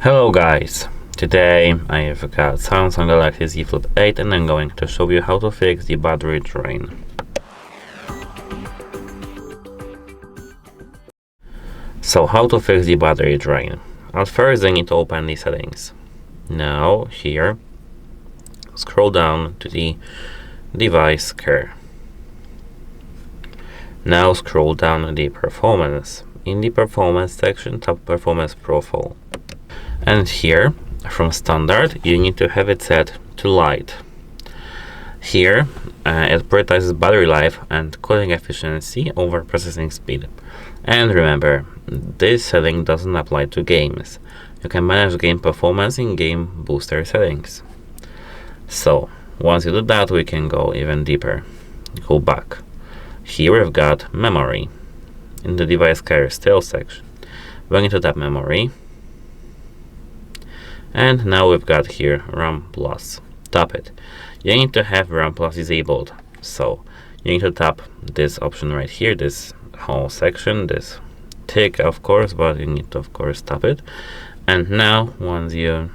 Hello guys, today I have got Samsung Galaxy Z Flip 8 and I'm going to show you how to fix the battery drain. So how to fix the battery drain? At first I need to open the settings. Now here, scroll down to the device care. Now scroll down to the performance. In the performance section, tap performance profile. And here, from standard, you need to have it set to light. Here, it prioritizes battery life and cooling efficiency over processing speed. And remember, this setting doesn't apply to games. You can manage game performance in game booster settings. So, once you do that, we can go even deeper. Go back. Here we've got memory. In the device care still section, we're going to tap memory. And now we've got here ROM Plus. Tap it. You need to have ROM Plus disabled. So you need to tap this option right here, this whole section, this tick of course, but you need to of course tap it. And now once you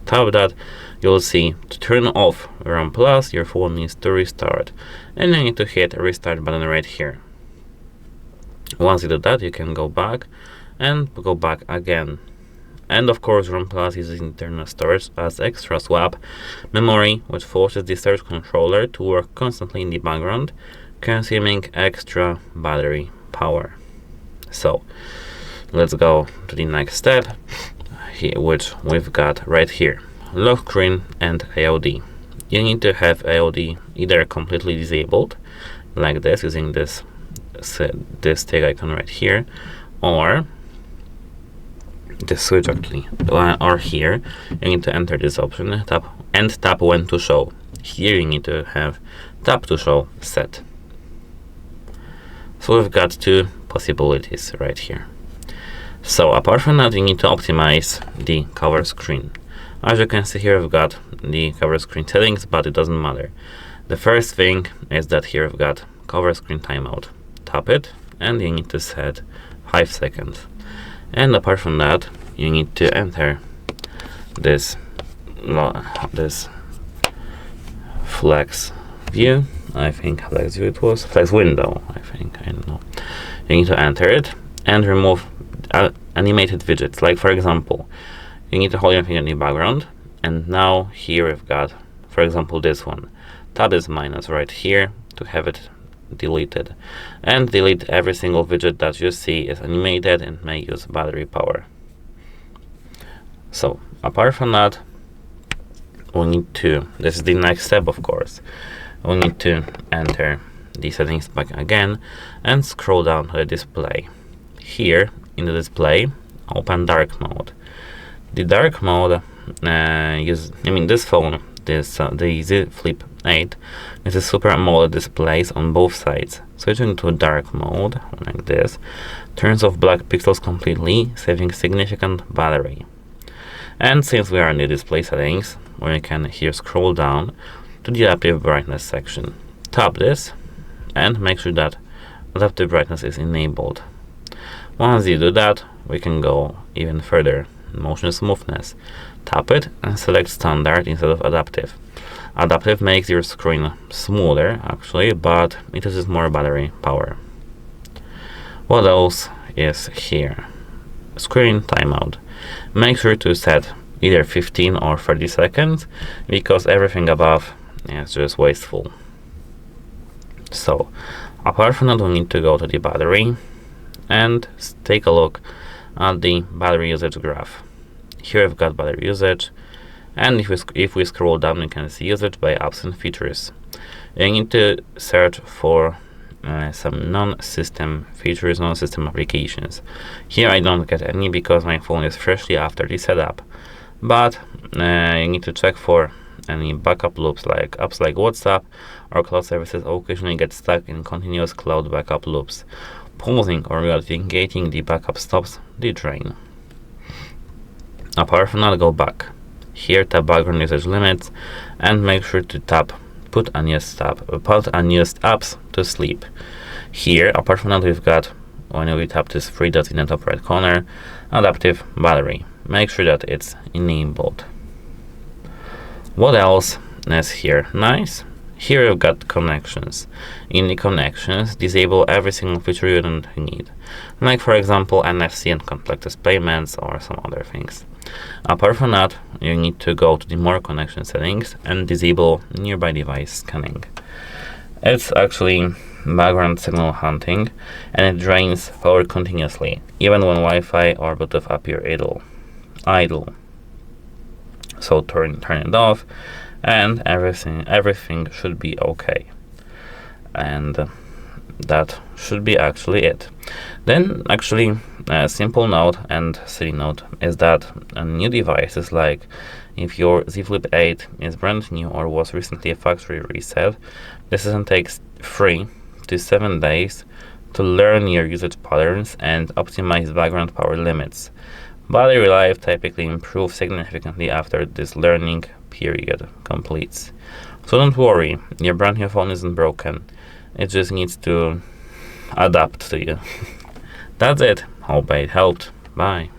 tap that, you'll see to turn off ROM Plus, your phone needs to restart. And you need to hit a restart button right here. Once you do that, you can go back and go back again. And of course, ROM Plus uses internal storage as extra swap memory, which forces the storage controller to work constantly in the background, consuming extra battery power. So let's go to the next step, which we've got right here: lock screen and AOD. You need to have AOD either completely disabled, like this, using this tick icon right here, or the switch actually, or here you need to enter this option, tap when to show. Here you need to have tap to show set. So we've got two possibilities right here. So apart from that, you need to optimize the cover screen. As you can see here, we've got the cover screen settings, but it doesn't matter. The first thing is that here we've got cover screen timeout. Tap it and you need to set 5 seconds. And apart from that, you need to enter this flex view. I think flex view it was flex window. I don't know. You need to enter it and remove animated widgets. Like for example, you need to hold your finger in the background, and now here we've got, for example, this one. Tap this minus right here to have it deleted, and delete every single widget that you see is animated and may use battery power. So apart from that, we need to, this is the next step of course, we need to enter the settings back again and scroll down to the display. Here in the display, open dark mode. The dark mode this phone, the Z Flip 8, is a Super AMOLED displays on both sides. Switching to dark mode, like this, turns off black pixels completely, saving significant battery. And since we are in the display settings, we can here scroll down to the adaptive brightness section. Tap this and make sure that adaptive brightness is enabled. Once you do that, we can go even further. Motion smoothness. Tap it and select standard instead of adaptive. Adaptive makes your screen smoother actually, but it uses more battery power. What else is here? Screen timeout. Make sure to set either 15 or 30 seconds because everything above is just wasteful. So apart from that, we need to go to the battery and take a look at the battery usage graph. Here I've got battery usage, and if we scroll down, we can see usage by apps and features. You need to search for some non-system features, non-system applications. Here I don't get any because my phone is freshly after the setup, but you need to check for any backup loops, like apps like WhatsApp or cloud services occasionally get stuck in continuous cloud backup loops. Pausing or reauthenticating the backup stops the drain. Apart from that, go back. Here tap background usage limits and make sure to tap put unused apps to sleep. Here, apart from that, we've got, when we tap this three dots in the top right corner, adaptive battery. make sure that it's enabled. What else is here? Nice. Here you've got connections. In the connections, disable every single feature you don't need, like for example NFC and contactless payments or some other things. Apart from that, you need to go to the more connection settings and disable nearby device scanning. It's actually background signal hunting, and it drains power continuously, even when Wi-Fi or Bluetooth appear idle. So turn it off, and everything should be okay. And that should be actually it. Then actually a simple note and silly note is that new devices, like if your Z Flip 8 is brand new or was recently a factory reset, the system takes 3 to 7 days to learn your usage patterns and optimize background power limits. Battery life typically improves significantly after this learning period completes. So don't worry, your brand new phone isn't broken. It just needs to adapt to you. That's it. Hope it helped. Bye.